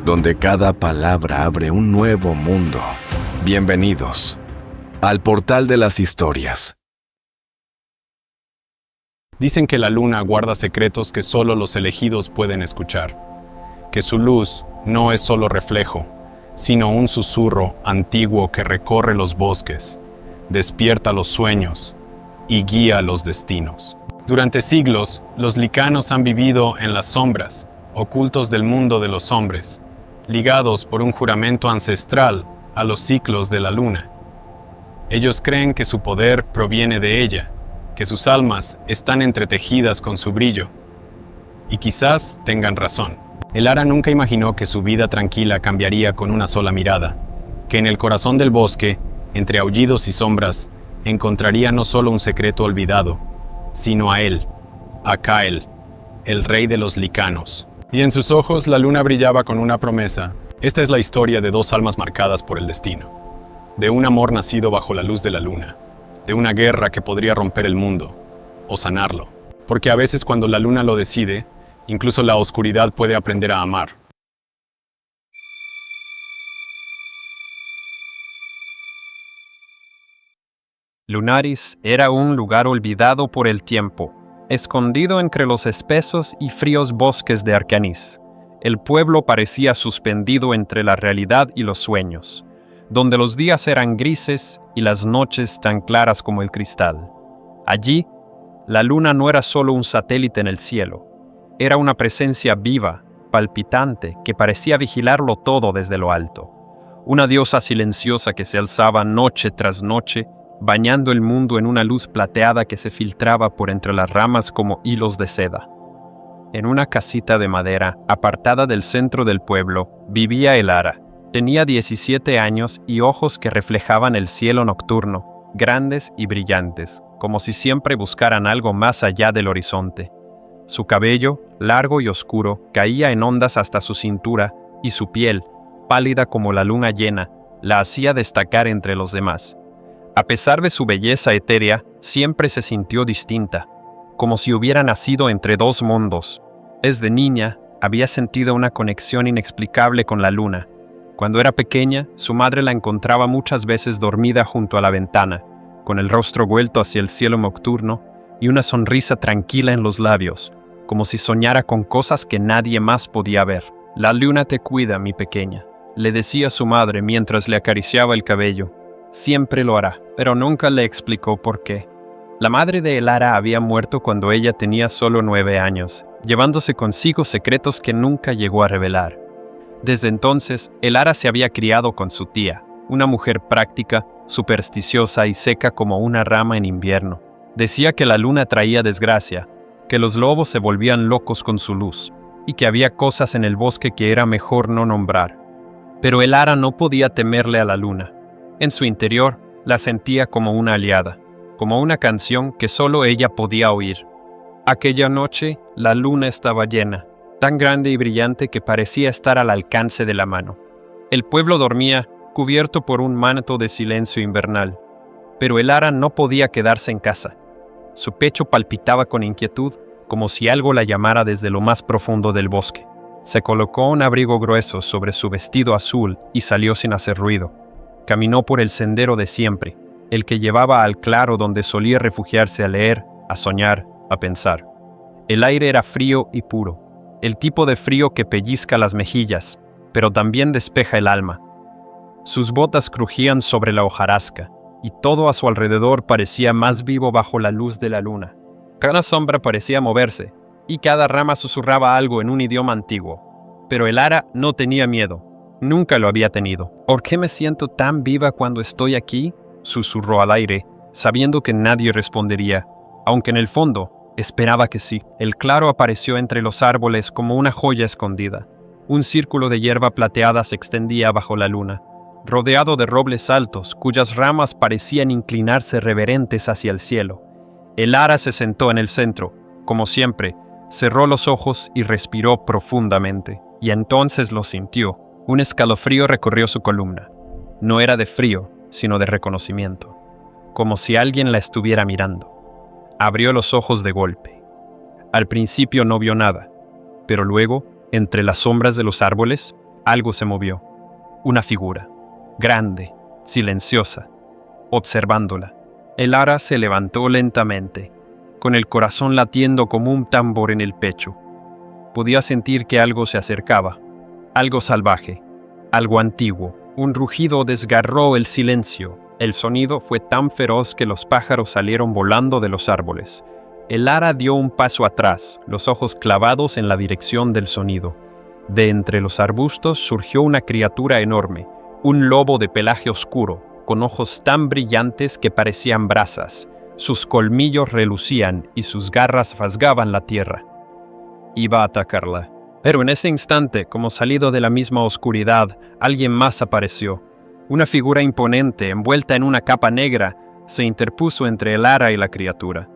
donde cada palabra abre un nuevo mundo. Bienvenidos al Portal de las Historias. Dicen que la luna guarda secretos que solo los elegidos pueden escuchar, que su luz no es solo reflejo, sino un susurro antiguo que recorre los bosques, despierta los sueños y guía los destinos. Durante siglos, los licanos han vivido en las sombras, ocultos del mundo de los hombres, ligados por un juramento ancestral a los ciclos de la luna. Ellos creen que su poder proviene de ella, que sus almas están entretejidas con su brillo. Y quizás tengan razón. El Ara nunca imaginó que su vida tranquila cambiaría con una sola mirada, que en el corazón del bosque, entre aullidos y sombras, encontraría no solo un secreto olvidado, sino a él, a Kael, el rey de los licanos. Y en sus ojos la luna brillaba con una promesa. Esta es la historia de dos almas marcadas por el destino, de un amor nacido bajo la luz de la luna, de una guerra que podría romper el mundo, o sanarlo. Porque a veces cuando la luna lo decide, incluso la oscuridad puede aprender a amar. Lunaris era un lugar olvidado por el tiempo, escondido entre los espesos y fríos bosques de Arcanis. El pueblo parecía suspendido entre la realidad y los sueños, donde los días eran grises y las noches tan claras como el cristal. Allí, la luna no era solo un satélite en el cielo, era una presencia viva, palpitante, que parecía vigilarlo todo desde lo alto. Una diosa silenciosa que se alzaba noche tras noche, bañando el mundo en una luz plateada que se filtraba por entre las ramas como hilos de seda. En una casita de madera, apartada del centro del pueblo, vivía el Ara. Tenía 17 años y ojos que reflejaban el cielo nocturno, grandes y brillantes, como si siempre buscaran algo más allá del horizonte. Su cabello, largo y oscuro, caía en ondas hasta su cintura, y su piel, pálida como la luna llena, la hacía destacar entre los demás. A pesar de su belleza etérea, siempre se sintió distinta, como si hubiera nacido entre dos mundos. Desde niña, había sentido una conexión inexplicable con la luna. Cuando era pequeña, su madre la encontraba muchas veces dormida junto a la ventana, con el rostro vuelto hacia el cielo nocturno y una sonrisa tranquila en los labios, como si soñara con cosas que nadie más podía ver. «La luna te cuida, mi pequeña», le decía su madre mientras le acariciaba el cabello. «Siempre lo hará», pero nunca le explicó por qué. La madre de el Ara había muerto cuando ella tenía solo 9 años, llevándose consigo secretos que nunca llegó a revelar. Desde entonces, el Ara se había criado con su tía, una mujer práctica, supersticiosa y seca como una rama en invierno. Decía que la luna traía desgracia, que los lobos se volvían locos con su luz, y que había cosas en el bosque que era mejor no nombrar. Pero el Ara no podía temerle a la luna. En su interior, la sentía como una aliada, como una canción que solo ella podía oír. Aquella noche, la luna estaba llena, tan grande y brillante que parecía estar al alcance de la mano. El pueblo dormía, cubierto por un manto de silencio invernal. Pero el Ara no podía quedarse en casa. Su pecho palpitaba con inquietud, como si algo la llamara desde lo más profundo del bosque. Se colocó un abrigo grueso sobre su vestido azul y salió sin hacer ruido. Caminó por el sendero de siempre, el que llevaba al claro donde solía refugiarse a leer, a soñar, a pensar. El aire era frío y puro, el tipo de frío que pellizca las mejillas, pero también despeja el alma. Sus botas crujían sobre la hojarasca, y todo a su alrededor parecía más vivo bajo la luz de la luna. Cada sombra parecía moverse, y cada rama susurraba algo en un idioma antiguo. Pero el Ara no tenía miedo. Nunca lo había tenido. «¿Por qué me siento tan viva cuando estoy aquí?», susurró al aire, sabiendo que nadie respondería, aunque en el fondo esperaba que sí. El claro apareció entre los árboles como una joya escondida. Un círculo de hierba plateada se extendía bajo la luna, rodeado de robles altos, cuyas ramas parecían inclinarse reverentes hacia el cielo. El Ara se sentó en el centro, como siempre, cerró los ojos y respiró profundamente. Y entonces lo sintió. Un escalofrío recorrió su columna. No era de frío, sino de reconocimiento, como si alguien la estuviera mirando. Abrió los ojos de golpe. Al principio no vio nada, pero luego, entre las sombras de los árboles, Algo se movió. Una figura, grande, silenciosa, observándola. Elara se levantó lentamente, con el corazón latiendo como un tambor en el pecho. Podía sentir que algo se acercaba, algo salvaje, algo antiguo. Un rugido desgarró el silencio. El sonido fue tan feroz que los pájaros salieron volando de los árboles. Elara dio un paso atrás, los ojos clavados en la dirección del sonido. De entre los arbustos surgió una criatura enorme, un lobo de pelaje oscuro, con ojos tan brillantes que parecían brasas. Sus colmillos relucían y sus garras rasgaban la tierra. Iba a atacarla. Pero en ese instante, como salido de la misma oscuridad, alguien más apareció. Una figura imponente, envuelta en una capa negra, se interpuso entre Elara y la criatura.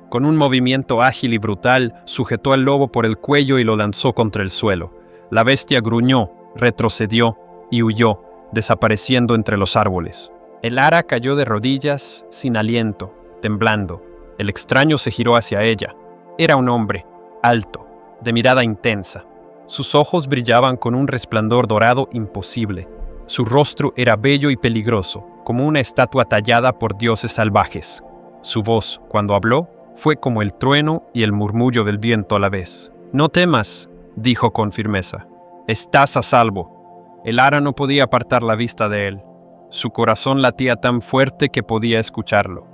Con un movimiento ágil y brutal, sujetó al lobo por el cuello y lo lanzó contra el suelo. La bestia gruñó, retrocedió y huyó, desapareciendo entre los árboles. Elara cayó de rodillas, sin aliento, temblando. El extraño se giró hacia ella. Era un hombre, alto, de mirada intensa. Sus ojos brillaban con un resplandor dorado imposible. Su rostro era bello y peligroso, como una estatua tallada por dioses salvajes. Su voz, cuando habló, fue como el trueno y el murmullo del viento a la vez. «No temas», dijo con firmeza. «Estás a salvo». Elara no podía apartar la vista de él. Su corazón latía tan fuerte que podía escucharlo.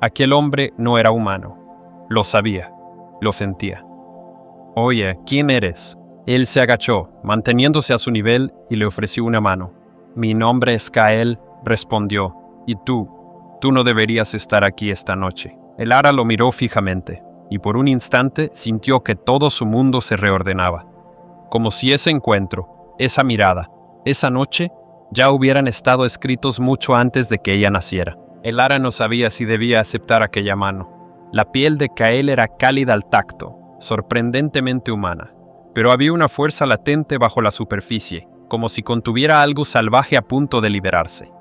Aquel hombre no era humano. Lo sabía. Lo sentía. «Oye, ¿quién eres?» Él se agachó, manteniéndose a su nivel, y le ofreció una mano. «Mi nombre es Kael», respondió. «Y tú no deberías estar aquí esta noche». Elara lo miró fijamente, y por un instante sintió que todo su mundo se reordenaba. Como si ese encuentro, esa mirada, esa noche, ya hubieran estado escritos mucho antes de que ella naciera. Elara no sabía si debía aceptar aquella mano. La piel de Kael era cálida al tacto, sorprendentemente humana, pero había una fuerza latente bajo la superficie, como si contuviera algo salvaje a punto de liberarse.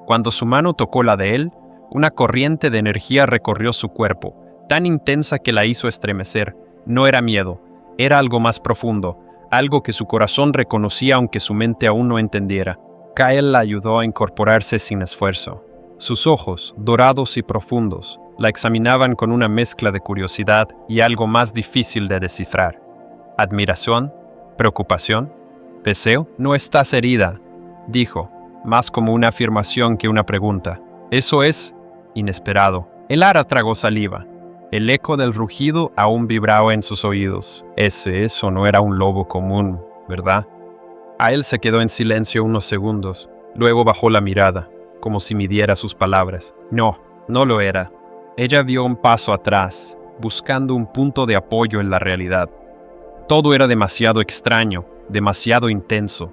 Cuando su mano tocó la de él, una corriente de energía recorrió su cuerpo, tan intensa que la hizo estremecer. No era miedo, era algo más profundo, algo que su corazón reconocía aunque su mente aún no entendiera. Kael la ayudó a incorporarse sin esfuerzo. Sus ojos, dorados y profundos, la examinaban con una mezcla de curiosidad y algo más difícil de descifrar. ¿Admiración? ¿Preocupación? ¿Deseo? «No estás herida», dijo, más como una afirmación que una pregunta. «Eso es inesperado». Elara tragó saliva. El eco del rugido aún vibraba en sus oídos. Eso no era un lobo común, ¿verdad? A él se quedó en silencio unos segundos. Luego bajó la mirada, como si midiera sus palabras. No lo era. Ella dio un paso atrás, buscando un punto de apoyo en la realidad. Todo era demasiado extraño, demasiado intenso,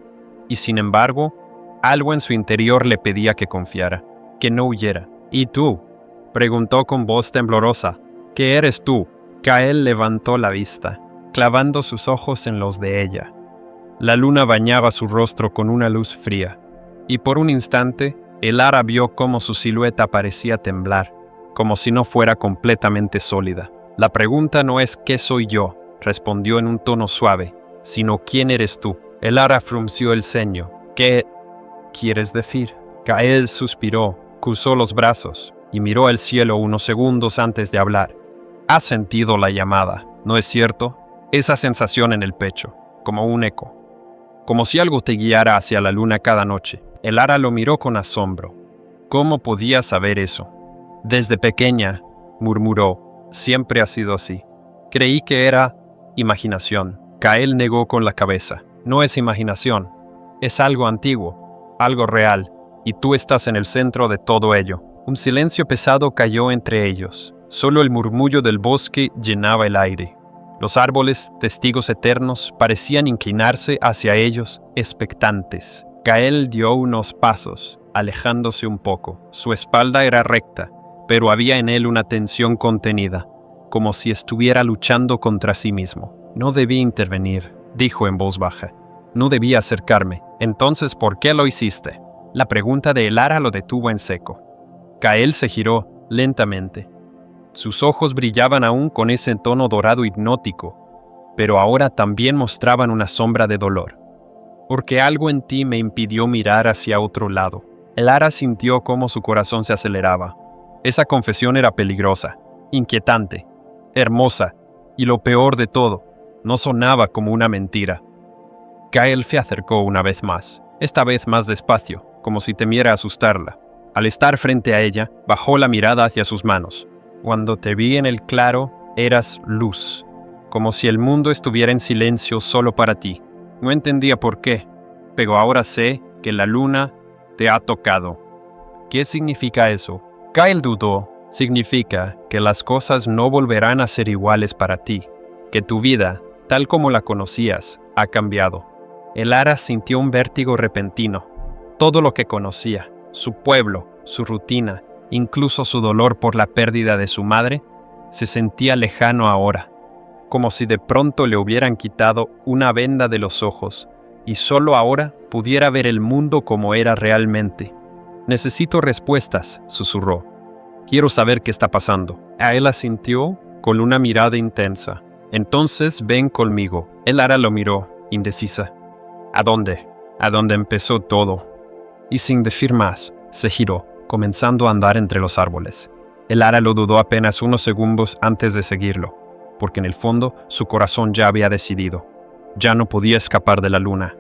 y sin embargo, algo en su interior le pedía que confiara, que no huyera. «¿Y tú?», preguntó con voz temblorosa. «¿Qué eres tú?». Kael levantó la vista, clavando sus ojos en los de ella. La luna bañaba su rostro con una luz fría, y por un instante, Elara vio cómo su silueta parecía temblar, como si no fuera completamente sólida. «La pregunta no es ¿qué soy yo?», respondió en un tono suave, «sino ¿quién eres tú?». Elara frunció el ceño. «¿Qué quieres decir?». Kael suspiró, cruzó los brazos y miró al cielo unos segundos antes de hablar. «Has sentido la llamada, ¿no es cierto? Esa sensación en el pecho, como un eco, como si algo te guiara hacia la luna cada noche». Elara lo miró con asombro. «¿Cómo podía saber eso?». «Desde pequeña», murmuró, «siempre ha sido así. Creí que era imaginación». Kael negó con la cabeza. «No es imaginación, es algo antiguo, algo real, y tú estás en el centro de todo ello». Un silencio pesado cayó entre ellos. Solo el murmullo del bosque llenaba el aire. Los árboles, testigos eternos, parecían inclinarse hacia ellos, expectantes. Kael dio unos pasos, alejándose un poco. Su espalda era recta, pero había en él una tensión contenida, como si estuviera luchando contra sí mismo. «No debí intervenir», dijo en voz baja. «No debí acercarme». «Entonces, ¿por qué lo hiciste?». La pregunta de Elara lo detuvo en seco. Kael se giró lentamente. Sus ojos brillaban aún con ese tono dorado hipnótico, pero ahora también mostraban una sombra de dolor. porque algo en ti me impidió mirar hacia otro lado. Elara sintió cómo su corazón se aceleraba. Esa confesión era peligrosa, inquietante, hermosa, y lo peor de todo, no sonaba como una mentira. Kael se acercó una vez más, esta vez más despacio, como si temiera asustarla. Al estar frente a ella, bajó la mirada hacia sus manos. Cuando te vi en el claro, eras luz, como si el mundo estuviera en silencio solo para ti. No entendía por qué, pero ahora sé que la luna te ha tocado. ¿Qué significa eso? Kael dudó. Significa que las cosas no volverán a ser iguales para ti, que tu vida, tal como la conocías, ha cambiado. Elara sintió un vértigo repentino. Todo lo que conocía, su pueblo, su rutina, incluso su dolor por la pérdida de su madre, se sentía lejano ahora, como si de pronto le hubieran quitado una venda de los ojos y solo ahora pudiera ver el mundo como era realmente. «Necesito respuestas», susurró. «Quiero saber qué está pasando». Él asintió con una mirada intensa. «Entonces ven conmigo». Elara lo miró, indecisa. «¿A dónde?» «A dónde empezó todo». Y sin decir más, se giró, comenzando a andar entre los árboles. Elara lo dudó apenas unos segundos antes de seguirlo, porque en el fondo su corazón ya había decidido. Ya no podía escapar de la luna,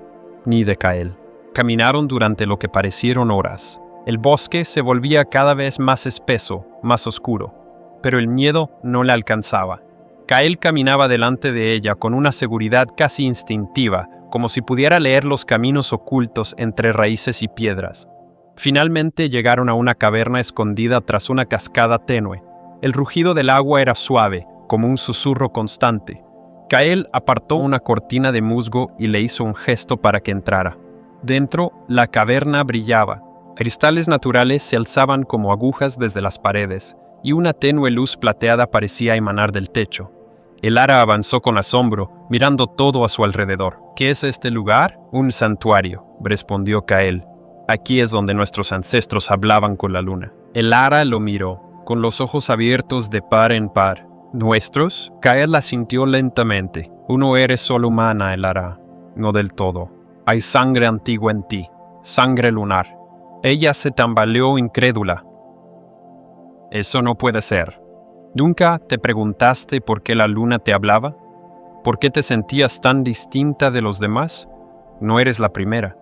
ni de Kael. Caminaron durante lo que parecieron horas. El bosque se volvía cada vez más espeso, más oscuro, pero el miedo no le alcanzaba. Kael caminaba delante de ella con una seguridad casi instintiva, como si pudiera leer los caminos ocultos entre raíces y piedras. Finalmente llegaron a una caverna escondida tras una cascada tenue. El rugido del agua era suave, como un susurro constante. Kael apartó una cortina de musgo y le hizo un gesto para que entrara. Dentro, la caverna brillaba. Cristales naturales se alzaban como agujas desde las paredes, y una tenue luz plateada parecía emanar del techo. Elara avanzó con asombro, mirando todo a su alrededor. «¿Qué es este lugar?» «Un santuario», respondió Kael. «Aquí es donde nuestros ancestros hablaban con la luna». Elara lo miró, con los ojos abiertos de par en par. «¿Nuestros?» Kael la sintió lentamente. «No eres solo humana, Elara. No del todo. Hay sangre antigua en ti, sangre lunar». Ella se tambaleó incrédula. «Eso no puede ser. ¿Nunca te preguntaste por qué la luna te hablaba? ¿Por qué te sentías tan distinta de los demás? No eres la primera.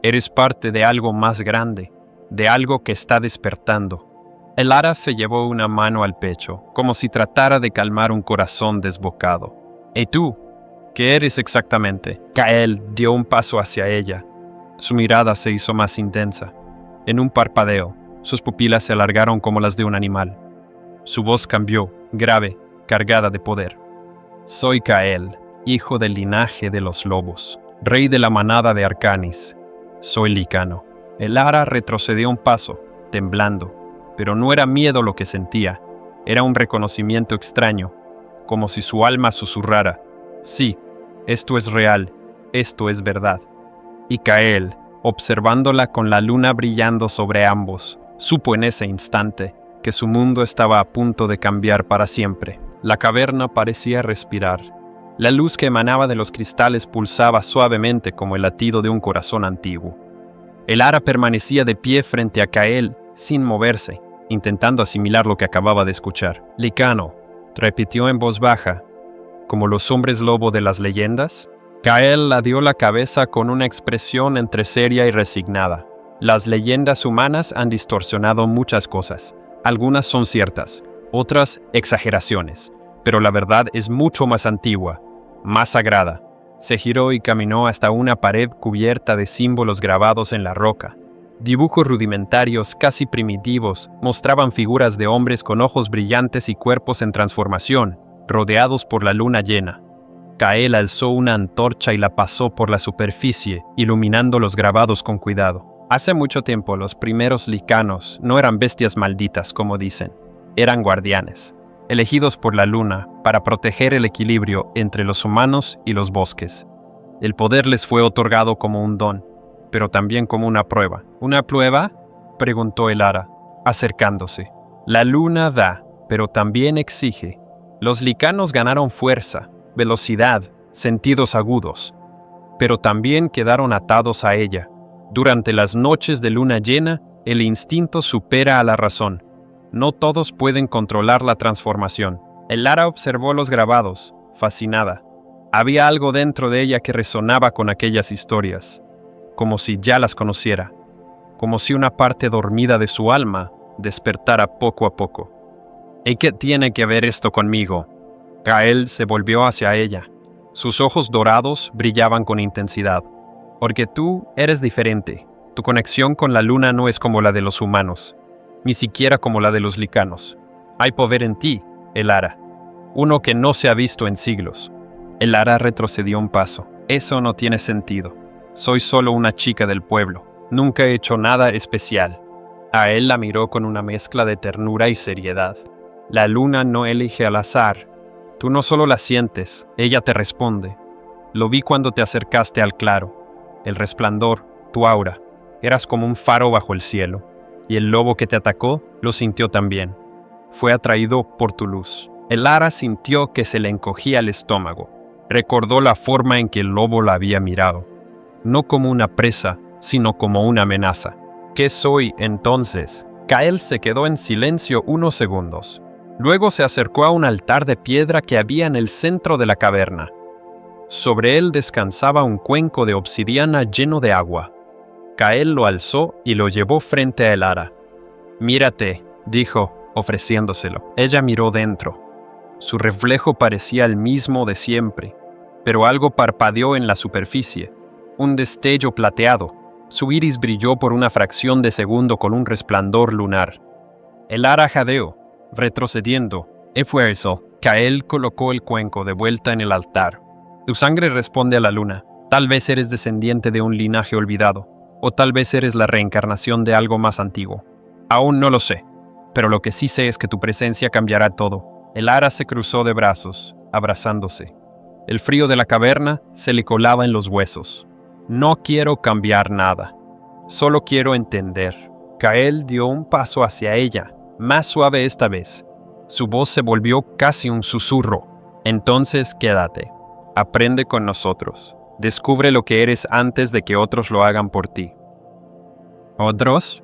Eres parte de algo más grande, de algo que está despertando». Elara se llevó una mano al pecho, como si tratara de calmar un corazón desbocado. «¿Y tú? ¿Qué eres exactamente?» Kael dio un paso hacia ella. Su mirada se hizo más intensa. En un parpadeo, sus pupilas se alargaron como las de un animal. Su voz cambió, grave, cargada de poder. «Soy Kael, hijo del linaje de los lobos, rey de la manada de Arcanis. Soy Licano». Elara retrocedió un paso, temblando, pero no era miedo lo que sentía, era un reconocimiento extraño, como si su alma susurrara: «Sí, esto es real, esto es verdad». Y Kael, observándola con la luna brillando sobre ambos, supo en ese instante que su mundo estaba a punto de cambiar para siempre. La caverna parecía respirar. La luz que emanaba de los cristales pulsaba suavemente como el latido de un corazón antiguo. Elara permanecía de pie frente a Kael, sin moverse, intentando asimilar lo que acababa de escuchar. «Licano», repitió en voz baja, «¿como los hombres lobo de las leyendas?» Kael la dio la cabeza con una expresión entre seria y resignada. «Las leyendas humanas han distorsionado muchas cosas. Algunas son ciertas, otras exageraciones, pero la verdad es mucho más antigua, más sagrada». Se giró y caminó hasta una pared cubierta de símbolos grabados en la roca. Dibujos rudimentarios, casi primitivos, mostraban figuras de hombres con ojos brillantes y cuerpos en transformación, rodeados por la luna llena. Kael alzó una antorcha y la pasó por la superficie, iluminando los grabados con cuidado. Hace mucho tiempo los primeros licanos no eran bestias malditas, como dicen. Eran guardianes, elegidos por la luna para proteger el equilibrio entre los humanos y los bosques. El poder les fue otorgado como un don, pero también como una prueba. ¿Una prueba?, preguntó Elara, acercándose. La luna da, pero también exige. Los licanos ganaron fuerza, velocidad, sentidos agudos. pero también quedaron atados a ella. Durante las noches de luna llena, el instinto supera a la razón. No todos pueden controlar la transformación. Elara observó los grabados, fascinada. Había algo dentro de ella que resonaba con aquellas historias, como si ya las conociera, como si una parte dormida de su alma despertara poco a poco. ¿Y qué tiene que ver esto conmigo? Gael se volvió hacia ella. Sus ojos dorados brillaban con intensidad. Porque tú eres diferente. Tu conexión con la luna no es como la de los humanos, ni siquiera como la de los licanos. Hay poder en ti, Elara, uno que no se ha visto en siglos. Elara retrocedió un paso. Eso no tiene sentido. Soy solo una chica del pueblo. Nunca he hecho nada especial. A él la miró con una mezcla de ternura y seriedad. La luna no elige al azar. Tú no solo la sientes, ella te responde. Lo vi cuando te acercaste al claro. El resplandor, tu aura. Eras como un faro bajo el cielo. Y el lobo que te atacó lo sintió también. Fue atraído por tu luz. Elara sintió que se le encogía el estómago. Recordó la forma en que el lobo la había mirado. No como una presa, sino como una amenaza. ¿Qué soy entonces? Gael se quedó en silencio unos segundos. Luego se acercó a un altar de piedra que había en el centro de la caverna. Sobre él descansaba un cuenco de obsidiana lleno de agua. Gael lo alzó y lo llevó frente a Elara. «Mírate», dijo, ofreciéndoselo. Ella miró dentro. Su reflejo parecía el mismo de siempre, pero algo parpadeó en la superficie. Un destello plateado. Su iris brilló por una fracción de segundo con un resplandor lunar. Elara jadeó, retrocediendo. «¿Qué fue eso?» Gael colocó el cuenco de vuelta en el altar. «Tu sangre responde a la luna. Tal vez eres descendiente de un linaje olvidado, o tal vez eres la reencarnación de algo más antiguo. Aún no lo sé, pero lo que sí sé es que tu presencia cambiará todo». Elara se cruzó de brazos, abrazándose. El frío de la caverna se le colaba en los huesos. «No quiero cambiar nada. Solo quiero entender». Gael dio un paso hacia ella, más suave esta vez. Su voz se volvió casi un susurro. «Entonces quédate. Aprende con nosotros. Descubre lo que eres antes de que otros lo hagan por ti». ¿Otros?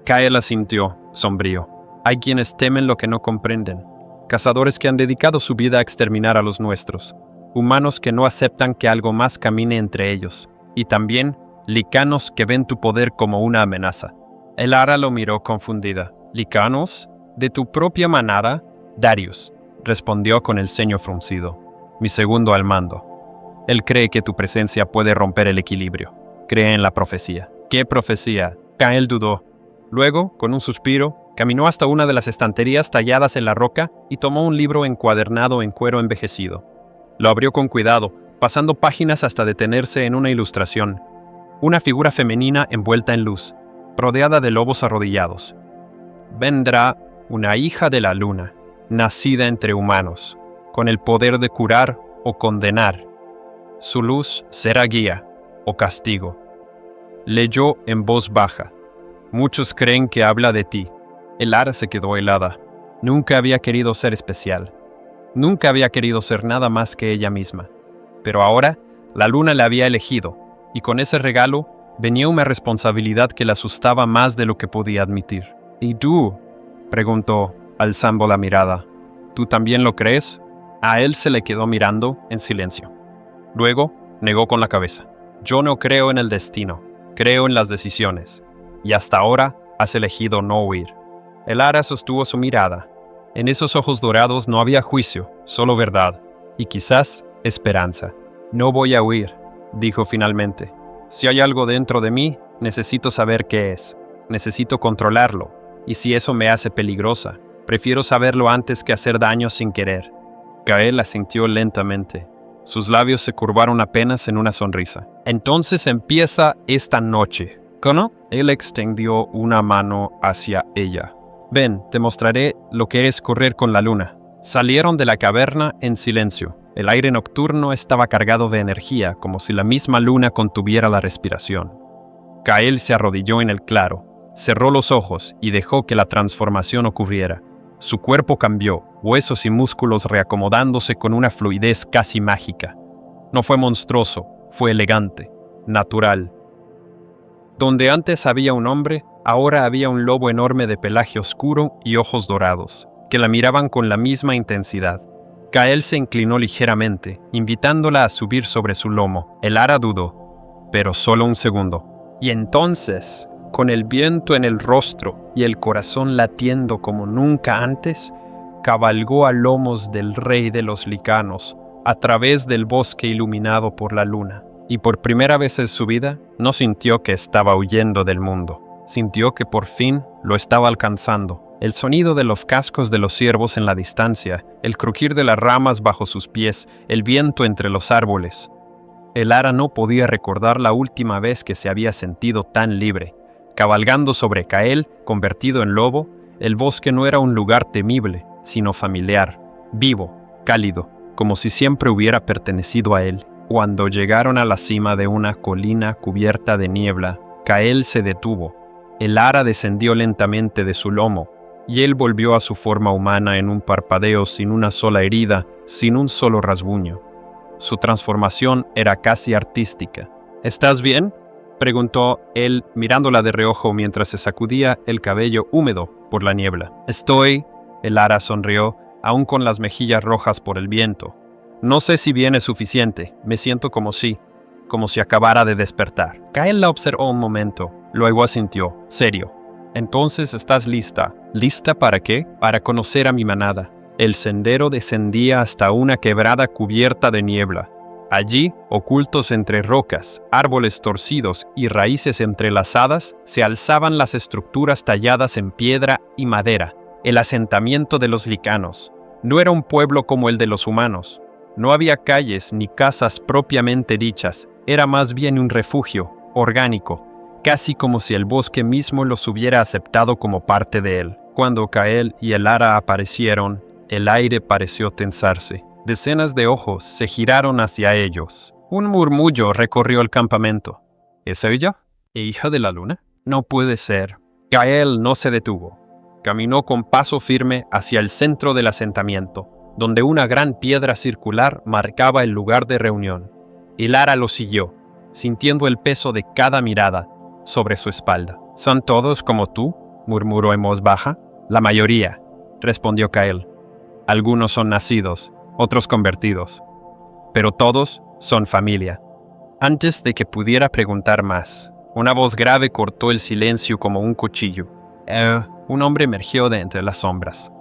Gael asintió, sombrío. Hay quienes temen lo que no comprenden. Cazadores que han dedicado su vida a exterminar a los nuestros. Humanos que no aceptan que algo más camine entre ellos. Y también licanos que ven tu poder como una amenaza. Elara lo miró confundida. «¿Licanos? ¿De tu propia manada?» «Darius», respondió con el ceño fruncido. «Mi segundo al mando. Él cree que tu presencia puede romper el equilibrio. Cree en la profecía». «¿Qué profecía?» Gael dudó. Luego, con un suspiro, caminó hasta una de las estanterías talladas en la roca y tomó un libro encuadernado en cuero envejecido. Lo abrió con cuidado, pasando páginas hasta detenerse en una ilustración. Una figura femenina envuelta en luz, rodeada de lobos arrodillados. «Vendrá una hija de la luna, nacida entre humanos, con el poder de curar o condenar. Su luz será guía o castigo». Leyó en voz baja. «Muchos creen que habla de ti». Elara se quedó helada. Nunca había querido ser especial. Nunca había querido ser nada más que ella misma. Pero ahora, la luna la había elegido, y con ese regalo venía una responsabilidad que la asustaba más de lo que podía admitir. «¿Y tú?», preguntó, alzando la mirada. «¿Tú también lo crees?» A él se le quedó mirando en silencio. Luego, negó con la cabeza. «Yo no creo en el destino, creo en las decisiones. Y hasta ahora has elegido no huir». Elara sostuvo su mirada. En esos ojos dorados no había juicio, solo verdad, y quizás esperanza. «No voy a huir», dijo finalmente. «Si hay algo dentro de mí, necesito saber qué es. Necesito controlarlo, y si eso me hace peligrosa, prefiero saberlo antes que hacer daño sin querer». Gael asintió lentamente. Sus labios se curvaron apenas en una sonrisa. «Entonces empieza esta noche, ¿no?» Él extendió una mano hacia ella. «Ven, te mostraré lo que es correr con la luna». Salieron de la caverna en silencio. El aire nocturno estaba cargado de energía, como si la misma luna contuviera la respiración. Gael se arrodilló en el claro, cerró los ojos y dejó que la transformación ocurriera. Su cuerpo cambió, huesos y músculos reacomodándose con una fluidez casi mágica. No fue monstruoso, fue elegante, natural. Donde antes había un hombre, ahora había un lobo enorme de pelaje oscuro y ojos dorados, que la miraban con la misma intensidad. Kael se inclinó ligeramente, invitándola a subir sobre su lomo. El ara dudó, pero solo un segundo. Y entonces, con el viento en el rostro y el corazón latiendo como nunca antes, cabalgó a lomos del rey de los licanos, a través del bosque iluminado por la luna. Y por primera vez en su vida, no sintió que estaba huyendo del mundo. Sintió que por fin lo estaba alcanzando. El sonido de los cascos de los ciervos en la distancia, el crujir de las ramas bajo sus pies, el viento entre los árboles. El ara no podía recordar la última vez que se había sentido tan libre. Cabalgando sobre Kael, convertido en lobo, el bosque no era un lugar temible, sino familiar, vivo, cálido, como si siempre hubiera pertenecido a él. Cuando llegaron a la cima de una colina cubierta de niebla, Kael se detuvo. El ara descendió lentamente de su lomo, y él volvió a su forma humana en un parpadeo, sin una sola herida, sin un solo rasguño. Su transformación era casi artística. ¿Estás bien?, preguntó él, mirándola de reojo mientras se sacudía el cabello húmedo por la niebla. Estoy, el ara sonrió, aún con las mejillas rojas por el viento. No sé si bien es suficiente, me siento como si acabara de despertar. Kael la observó un momento, luego asintió, serio. Entonces estás lista. ¿Lista para qué? Para conocer a mi manada. El sendero descendía hasta una quebrada cubierta de niebla. Allí, ocultos entre rocas, árboles torcidos y raíces entrelazadas, se alzaban las estructuras talladas en piedra y madera, el asentamiento de los licanos. No era un pueblo como el de los humanos. No había calles ni casas propiamente dichas, era más bien un refugio, orgánico, casi como si el bosque mismo los hubiera aceptado como parte de él. Cuando Kael y el ara aparecieron, el aire pareció tensarse. Decenas de ojos se giraron hacia ellos. Un murmullo recorrió el campamento. ¿Es ella? ¿Hija de la luna? No puede ser. Kael no se detuvo. Caminó con paso firme hacia el centro del asentamiento, donde una gran piedra circular marcaba el lugar de reunión. El ara lo siguió, sintiendo el peso de cada mirada sobre su espalda. ¿Son todos como tú?, murmuró en voz baja. La mayoría, respondió Kael. Algunos son nacidos, otros convertidos, pero todos son familia. Antes de que pudiera preguntar más, una voz grave cortó el silencio como un cuchillo. Un hombre emergió de entre las sombras.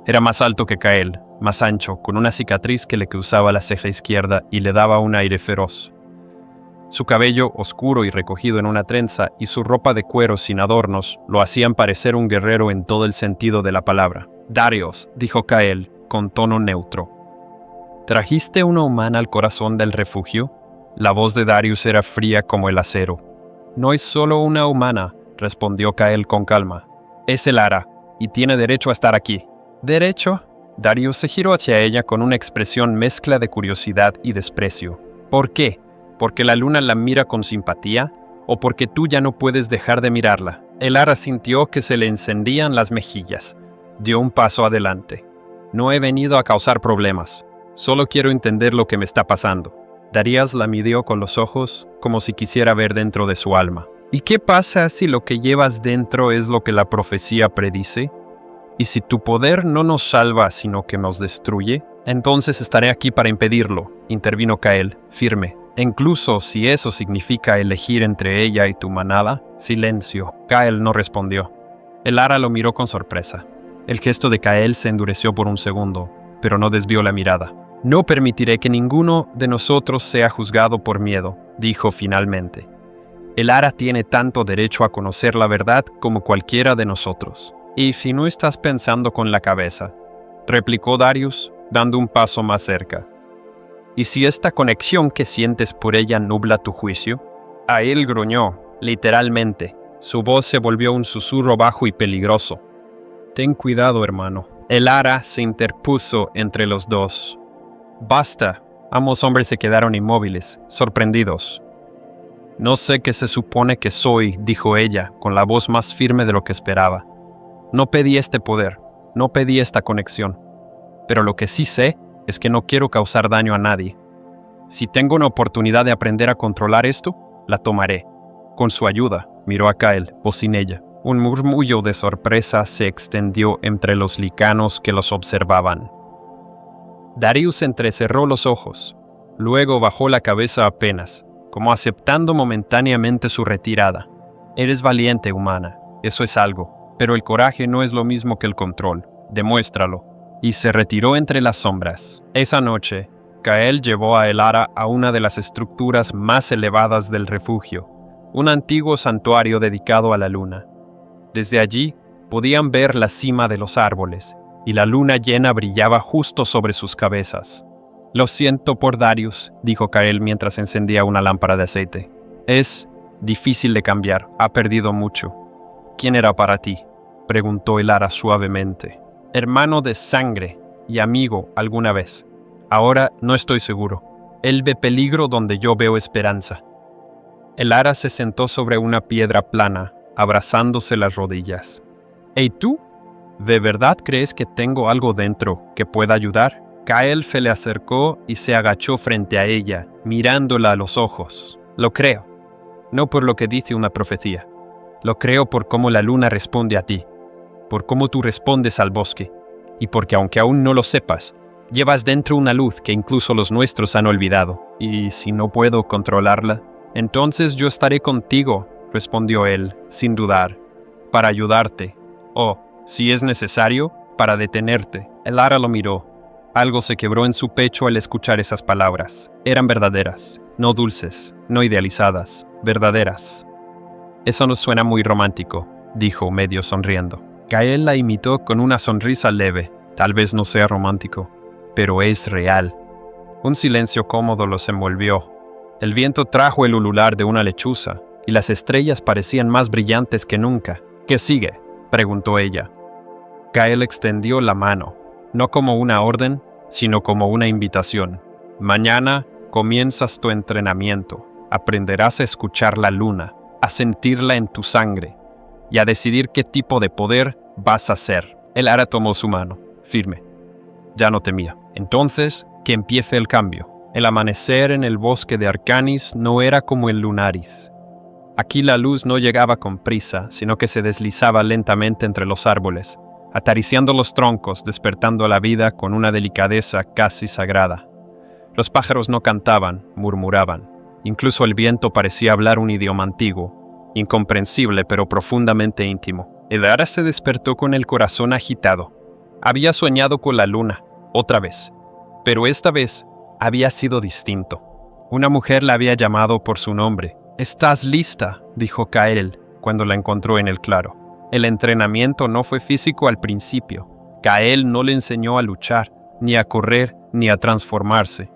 Era más alto que Kael, más ancho, con una cicatriz que le cruzaba la ceja izquierda y le daba un aire feroz. Su cabello, oscuro y recogido en una trenza, y su ropa de cuero sin adornos, lo hacían parecer un guerrero en todo el sentido de la palabra. Darius, dijo Kael, con tono neutro. ¿Trajiste una humana al corazón del refugio? La voz de Darius era fría como el acero. No es solo una humana, respondió Kael con calma. Es el ara, y tiene derecho a estar aquí. ¿Derecho? Darius se giró hacia ella con una expresión mezcla de curiosidad y desprecio. ¿Por qué? ¿Porque la luna la mira con simpatía? ¿O porque tú ya no puedes dejar de mirarla? El ara sintió que se le encendían las mejillas. Dio un paso adelante. No he venido a causar problemas. Solo quiero entender lo que me está pasando. Darius la midió con los ojos, como si quisiera ver dentro de su alma. ¿Y qué pasa si lo que llevas dentro es lo que la profecía predice? ¿Y si tu poder no nos salva, sino que nos destruye? Entonces estaré aquí para impedirlo, intervino Kael, firme. Incluso si eso significa elegir entre ella y tu manada. Silencio. Kael no respondió. El ara lo miró con sorpresa. El gesto de Kael se endureció por un segundo, pero no desvió la mirada. No permitiré que ninguno de nosotros sea juzgado por miedo, dijo finalmente. El ara tiene tanto derecho a conocer la verdad como cualquiera de nosotros. Y si no estás pensando con la cabeza, replicó Darius, dando un paso más cerca. ¿Y si esta conexión que sientes por ella nubla tu juicio? A él gruñó, literalmente. Su voz se volvió un susurro bajo y peligroso. Ten cuidado, hermano. El ara se interpuso entre los dos. Basta. Ambos hombres se quedaron inmóviles, sorprendidos. No sé qué se supone que soy, dijo ella, con la voz más firme de lo que esperaba. No pedí este poder, no pedí esta conexión. Pero lo que sí sé es que no quiero causar daño a nadie. Si tengo una oportunidad de aprender a controlar esto, la tomaré. Con su ayuda, miró a Kael, o sin ella. Un murmullo de sorpresa se extendió entre los licanos que los observaban. Darius entrecerró los ojos. Luego bajó la cabeza apenas, como aceptando momentáneamente su retirada. Eres valiente, humana, eso es algo, pero el coraje no es lo mismo que el control. Demuéstralo. Y se retiró entre las sombras. Esa noche, Kael llevó a Elara a una de las estructuras más elevadas del refugio, un antiguo santuario dedicado a la luna. Desde allí podían ver la cima de los árboles, y la luna llena brillaba justo sobre sus cabezas. Lo siento por Darius, dijo Kael mientras encendía una lámpara de aceite. Es difícil de cambiar, ha perdido mucho. ¿Quién era para ti?, preguntó Elara suavemente. Hermano de sangre y amigo alguna vez. Ahora no estoy seguro. Él ve peligro donde yo veo esperanza. Elara se sentó sobre una piedra plana, abrazándose las rodillas. ¿Y tú? ¿De verdad crees que tengo algo dentro que pueda ayudar? Kael se le acercó y se agachó frente a ella, mirándola a los ojos. Lo creo. No por lo que dice una profecía. Lo creo por cómo la luna responde a ti, por cómo tú respondes al bosque, y porque aunque aún no lo sepas, llevas dentro una luz que incluso los nuestros han olvidado. Y si no puedo controlarla, entonces yo estaré contigo, respondió él, sin dudar, para ayudarte, o, si es necesario, para detenerte. Elara lo miró. Algo se quebró en su pecho al escuchar esas palabras. Eran verdaderas, no dulces, no idealizadas, verdaderas. Eso no suena muy romántico, dijo medio sonriendo. Kael la imitó con una sonrisa leve. Tal vez no sea romántico, pero es real. Un silencio cómodo los envolvió. El viento trajo el ulular de una lechuza, y las estrellas parecían más brillantes que nunca. ¿Qué sigue?, preguntó ella. Kael extendió la mano, no como una orden, sino como una invitación. Mañana comienzas tu entrenamiento. Aprenderás a escuchar la luna, a sentirla en tu sangre, y a decidir qué tipo de poder vas a ser. Elara tomó su mano, firme. Ya no temía. Entonces, que empiece el cambio. El amanecer en el bosque de Arcanis no era como el Lunaris. Aquí la luz no llegaba con prisa, sino que se deslizaba lentamente entre los árboles, acariciando los troncos, despertando a la vida con una delicadeza casi sagrada. Los pájaros no cantaban, murmuraban. Incluso el viento parecía hablar un idioma antiguo, incomprensible pero profundamente íntimo. Elara se despertó con el corazón agitado. Había soñado con la luna, otra vez, pero esta vez había sido distinto. Una mujer la había llamado por su nombre. «¿Estás lista?», dijo Kael cuando la encontró en el claro. El entrenamiento no fue físico al principio. Kael no le enseñó a luchar, ni a correr, ni a transformarse.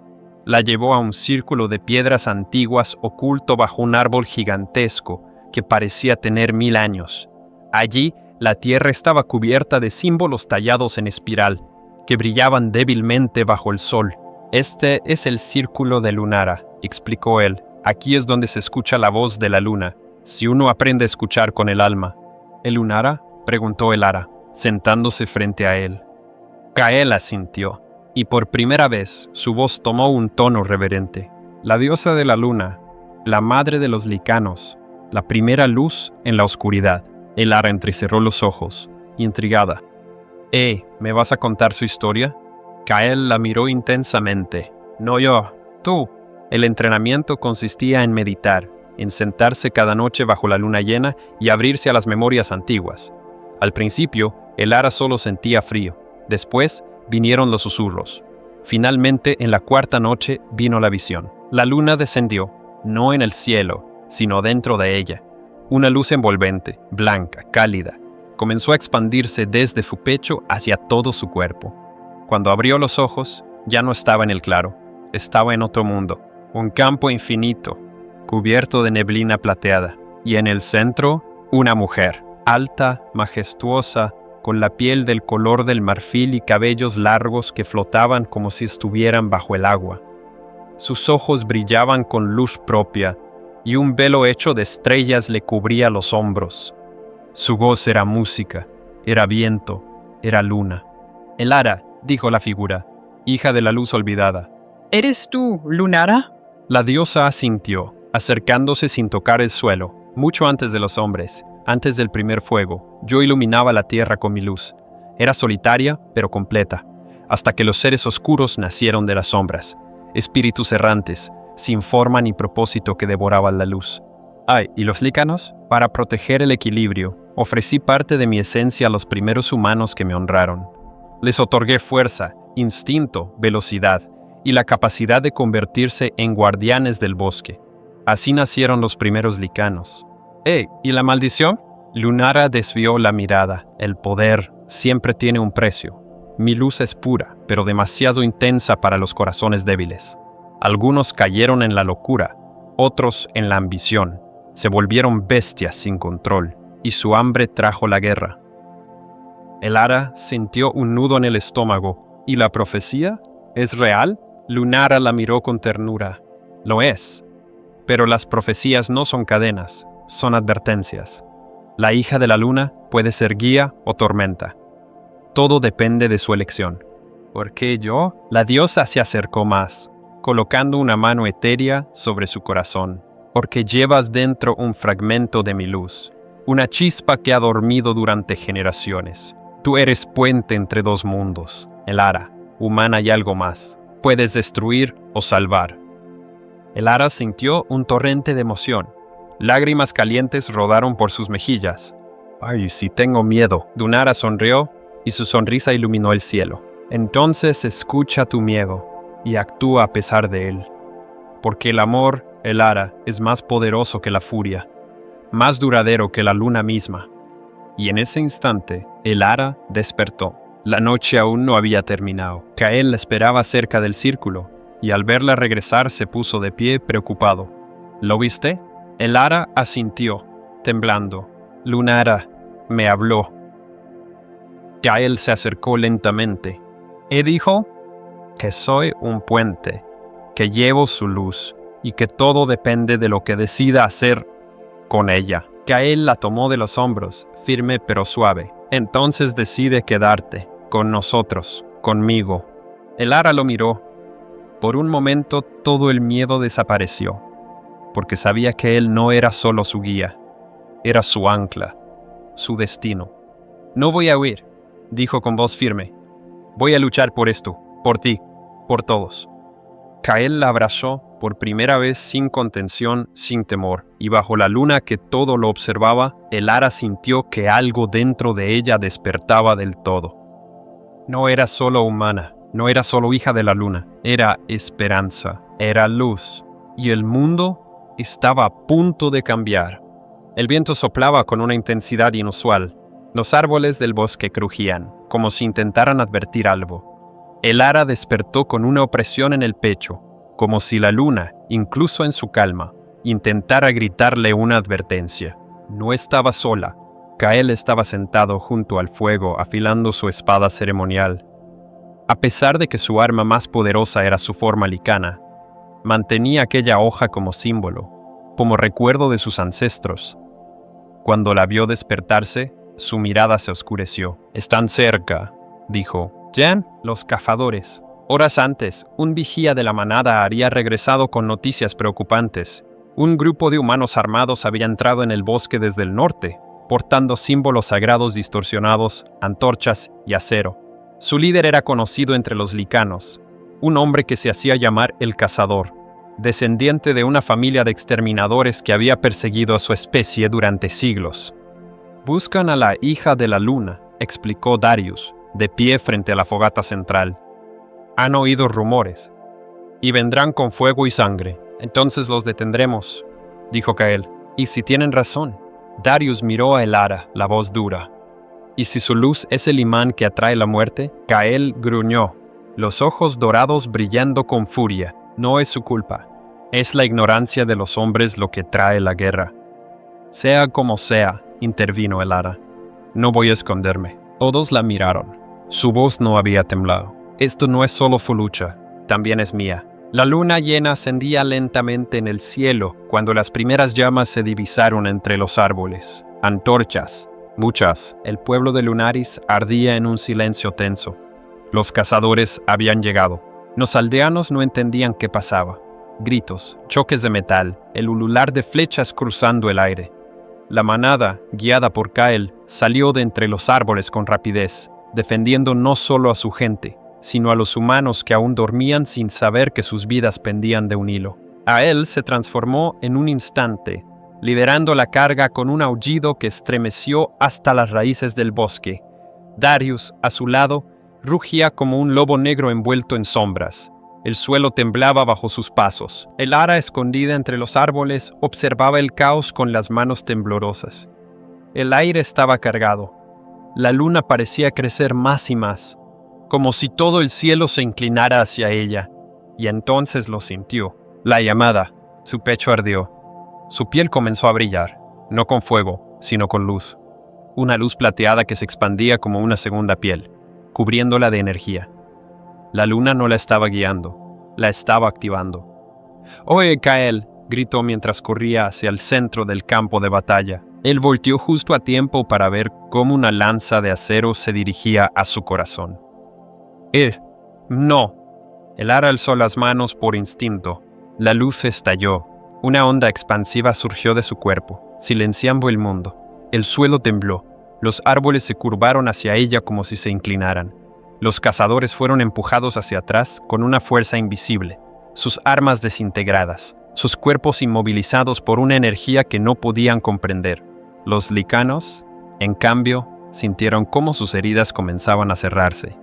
La llevó a un círculo de piedras antiguas oculto bajo un árbol gigantesco que parecía tener 1000 años. Allí, la tierra estaba cubierta de símbolos tallados en espiral, que brillaban débilmente bajo el sol. «Este es el círculo de Lunara», explicó él. «Aquí es donde se escucha la voz de la luna, si uno aprende a escuchar con el alma». «¿El Lunara?», preguntó Elara, sentándose frente a él. Kael asintió, y por primera vez su voz tomó un tono reverente. «La diosa de la luna, la madre de los licanos, la primera luz en la oscuridad». Elara entrecerró los ojos, intrigada. ¿Me vas a contar su historia?». Kael la miró intensamente. «No yo, tú». El entrenamiento consistía en meditar, en sentarse cada noche bajo la luna llena y abrirse a las memorias antiguas. Al principio, Elara solo sentía frío. Después, vinieron los susurros. Finalmente, en la cuarta noche, vino la visión. La luna descendió, no en el cielo, sino dentro de ella. Una luz envolvente, blanca, cálida, comenzó a expandirse desde su pecho hacia todo su cuerpo. Cuando abrió los ojos, ya no estaba en el claro, estaba en otro mundo, un campo infinito, cubierto de neblina plateada, y en el centro, una mujer, alta, majestuosa, con la piel del color del marfil y cabellos largos que flotaban como si estuvieran bajo el agua. Sus ojos brillaban con luz propia, y un velo hecho de estrellas le cubría los hombros. Su voz era música, era viento, era luna. «Elara», dijo la figura, hija de la luz olvidada, ¿Eres tú, Lunara? La diosa asintió, acercándose sin tocar el suelo, mucho antes de los hombres, antes del primer fuego. Yo iluminaba la tierra con mi luz. Era solitaria, pero completa, hasta que los seres oscuros nacieron de las sombras, espíritus errantes, sin forma ni propósito que devoraban la luz. Ay, ¿y los lícanos? Para proteger el equilibrio, ofrecí parte de mi esencia a los primeros humanos que me honraron. Les otorgué fuerza, instinto, velocidad y la capacidad de convertirse en guardianes del bosque. Así nacieron los primeros licanos. ¿Y la maldición? Lunara desvió la mirada. El poder siempre tiene un precio. Mi luz es pura, pero demasiado intensa para los corazones débiles. Algunos cayeron en la locura, otros en la ambición. Se volvieron bestias sin control, y su hambre trajo la guerra. Elara sintió un nudo en el estómago. ¿Y la profecía? ¿Es real? Lunara la miró con ternura. Lo es. Pero las profecías no son cadenas, son advertencias. La hija de la luna puede ser guía o tormenta. Todo depende de su elección. ¿Por qué yo? La diosa se acercó más, colocando una mano etérea sobre su corazón. Porque llevas dentro un fragmento de mi luz, una chispa que ha dormido durante generaciones. Tú eres puente entre dos mundos, Elara, humana y algo más. Puedes destruir o salvar. Elara sintió un torrente de emoción. Lágrimas calientes rodaron por sus mejillas. Ay, si tengo miedo. Lunara sonrió y su sonrisa iluminó el cielo. Entonces escucha tu miedo y actúa a pesar de él. Porque el amor, Elara, es más poderoso que la furia, más duradero que la luna misma. Y en ese instante, Elara despertó. La noche aún no había terminado. Cael la esperaba cerca del círculo, y al verla regresar se puso de pie preocupado. ¿Lo viste? Elara asintió, temblando. Lunara me habló. Cael se acercó lentamente. Dijo que soy un puente, que llevo su luz, y que todo depende de lo que decida hacer con ella. Cael la tomó de los hombros, firme pero suave. Entonces decide quedarte, con nosotros, conmigo. Elara lo miró. Por un momento todo el miedo desapareció, porque sabía que él no era solo su guía, era su ancla, su destino. No voy a huir, dijo con voz firme. Voy a luchar por esto, por ti, por todos. Cael la abrazó por primera vez sin contención, sin temor, y bajo la luna que todo lo observaba, Elara sintió que algo dentro de ella despertaba del todo. No era solo humana, no era solo hija de la luna, era esperanza, era luz, y el mundo estaba a punto de cambiar. El viento soplaba con una intensidad inusual. Los árboles del bosque crujían, como si intentaran advertir algo. Elara despertó con una opresión en el pecho, como si la luna, incluso en su calma, intentara gritarle una advertencia. No estaba sola. Cael estaba sentado junto al fuego, afilando su espada ceremonial. A pesar de que su arma más poderosa era su forma licana, mantenía aquella hoja como símbolo, como recuerdo de sus ancestros. Cuando la vio despertarse, su mirada se oscureció. «Están cerca», dijo. «Jan, los cazadores». Horas antes, un vigía de la manada había regresado con noticias preocupantes. Un grupo de humanos armados había entrado en el bosque desde el norte, portando símbolos sagrados distorsionados, antorchas y acero. Su líder era conocido entre los licanos, un hombre que se hacía llamar el Cazador, descendiente de una familia de exterminadores que había perseguido a su especie durante siglos. «Buscan a la hija de la luna», explicó Darius, de pie frente a la fogata central. «Han oído rumores, y vendrán con fuego y sangre. Entonces los detendremos», dijo Cael. «Y si tienen razón». Darius miró a Elara, la voz dura. «¿Y si su luz es el imán que atrae la muerte?» Cael gruñó, los ojos dorados brillando con furia. «No es su culpa. Es la ignorancia de los hombres lo que trae la guerra». «Sea como sea», intervino Elara. «No voy a esconderme». Todos la miraron. Su voz no había temblado. «Esto no es solo su lucha, también es mía». La luna llena ascendía lentamente en el cielo cuando las primeras llamas se divisaron entre los árboles. Antorchas, muchas. El pueblo de Lunaris ardía en un silencio tenso. Los cazadores habían llegado. Los aldeanos no entendían qué pasaba. Gritos, choques de metal, el ulular de flechas cruzando el aire. La manada, guiada por Kael, salió de entre los árboles con rapidez, defendiendo no solo a su gente, sino a los humanos que aún dormían sin saber que sus vidas pendían de un hilo. Kael se transformó en un instante, liderando la carga con un aullido que estremeció hasta las raíces del bosque. Darius, a su lado, rugía como un lobo negro envuelto en sombras. El suelo temblaba bajo sus pasos. El ara, escondida entre los árboles, observaba el caos con las manos temblorosas. El aire estaba cargado. La luna parecía crecer más y más, como si todo el cielo se inclinara hacia ella. Y entonces lo sintió. La llamada. Su pecho ardió. Su piel comenzó a brillar, no con fuego, sino con luz. Una luz plateada que se expandía como una segunda piel, cubriéndola de energía. La luna no la estaba guiando, la estaba activando. «¡Oye, Kael!», gritó mientras corría hacia el centro del campo de batalla. Él volteó justo a tiempo para ver cómo una lanza de acero se dirigía a su corazón. «¡No!». El ara alzó las manos por instinto. La luz estalló. Una onda expansiva surgió de su cuerpo, silenciando el mundo. El suelo tembló. Los árboles se curvaron hacia ella como si se inclinaran. Los cazadores fueron empujados hacia atrás con una fuerza invisible, sus armas desintegradas, sus cuerpos inmovilizados por una energía que no podían comprender. Los licanos, en cambio, sintieron cómo sus heridas comenzaban a cerrarse,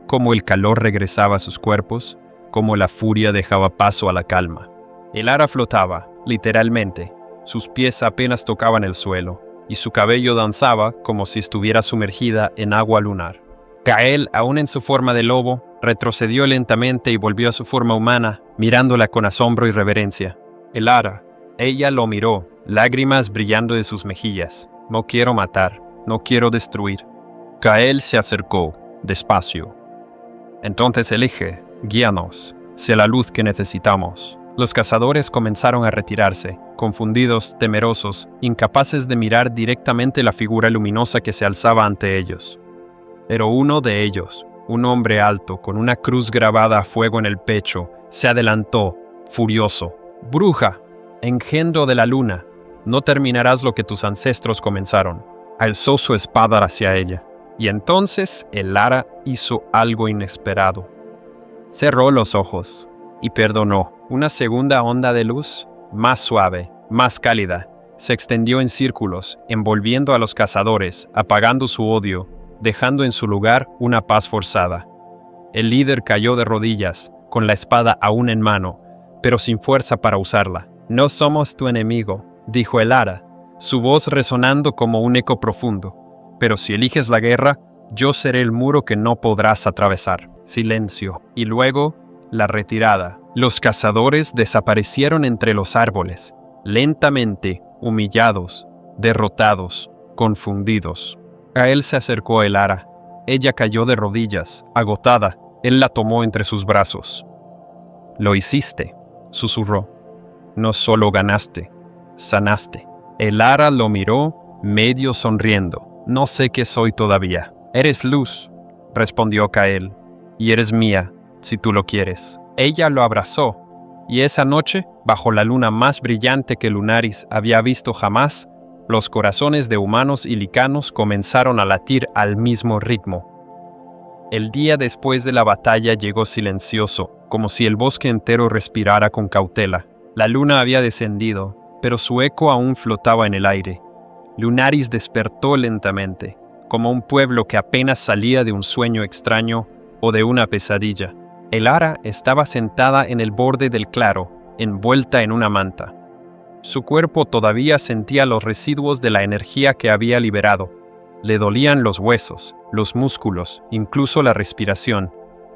cómo el calor regresaba a sus cuerpos, cómo la furia dejaba paso a la calma. El ara flotaba, literalmente. Sus pies apenas tocaban el suelo, y su cabello danzaba como si estuviera sumergida en agua lunar. Kael, aún en su forma de lobo, retrocedió lentamente y volvió a su forma humana, mirándola con asombro y reverencia. El ara. Ella lo miró, lágrimas brillando de sus mejillas. «No quiero matar, no quiero destruir». Kael se acercó, despacio. «Entonces elige, guíanos, sé la luz que necesitamos». Los cazadores comenzaron a retirarse, confundidos, temerosos, incapaces de mirar directamente la figura luminosa que se alzaba ante ellos. Pero uno de ellos, un hombre alto con una cruz grabada a fuego en el pecho, se adelantó, furioso. «Bruja, engendro de la luna, no terminarás lo que tus ancestros comenzaron». Alzó su espada hacia ella, y entonces el ara hizo algo inesperado. Cerró los ojos y perdonó. Una segunda onda de luz, más suave, más cálida, se extendió en círculos, envolviendo a los cazadores, apagando su odio, dejando en su lugar una paz forzada. El líder cayó de rodillas, con la espada aún en mano, pero sin fuerza para usarla. «No somos tu enemigo», dijo el ara, su voz resonando como un eco profundo. «Pero si eliges la guerra, yo seré el muro que no podrás atravesar». Silencio. Y luego, la retirada. Los cazadores desaparecieron entre los árboles, lentamente, humillados, derrotados, confundidos. A él se acercó el ara. Ella cayó de rodillas, agotada. Él la tomó entre sus brazos. «Lo hiciste», susurró. «No solo ganaste, sanaste». El ara lo miró, medio sonriendo. «No sé qué soy todavía». «Eres luz», respondió Kael, «y eres mía, si tú lo quieres». Ella lo abrazó, y esa noche, bajo la luna más brillante que Lunaris había visto jamás, los corazones de humanos y licanos comenzaron a latir al mismo ritmo. El día después de la batalla llegó silencioso, como si el bosque entero respirara con cautela. La luna había descendido, pero su eco aún flotaba en el aire. Lunaris despertó lentamente, como un pueblo que apenas salía de un sueño extraño o de una pesadilla. El ara estaba sentada en el borde del claro, envuelta en una manta. Su cuerpo todavía sentía los residuos de la energía que había liberado. Le dolían los huesos, los músculos, incluso la respiración,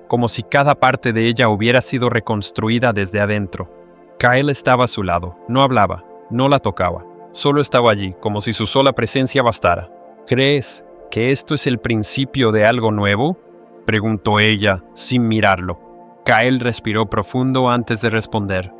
como si cada parte de ella hubiera sido reconstruida desde adentro. Kael estaba a su lado, no hablaba, no la tocaba, solo estaba allí, como si su sola presencia bastara. «¿Crees que esto es el principio de algo nuevo?», preguntó ella, sin mirarlo. Kael respiró profundo antes de responder.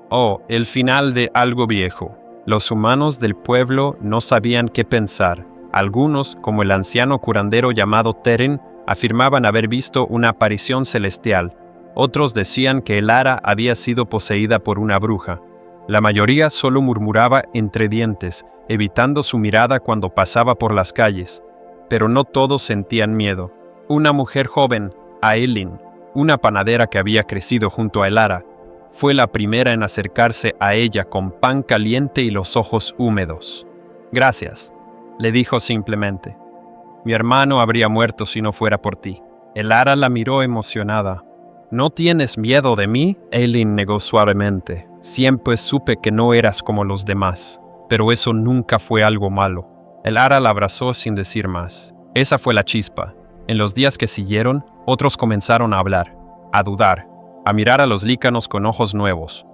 «Oh, el final de algo viejo». Los humanos del pueblo no sabían qué pensar. Algunos, como el anciano curandero llamado Teren, afirmaban haber visto una aparición celestial, Otros decían que Elara había sido poseída por una bruja. La mayoría solo murmuraba entre dientes, evitando su mirada cuando pasaba por las calles, pero no todos sentían miedo. Una mujer joven, Aelin, una panadera que había crecido junto a Elara, fue la primera en acercarse a ella con pan caliente y los ojos húmedos. «Gracias», le dijo simplemente. «Mi hermano habría muerto si no fuera por ti». Elara la miró emocionada. «¿No tienes miedo de mí?», Aelin negó suavemente. «Siempre supe que no eras como los demás, pero eso nunca fue algo malo». Elara la abrazó sin decir más. Esa fue la chispa. En los días que siguieron, otros comenzaron a hablar, a dudar, a mirar a los lícanos con ojos nuevos,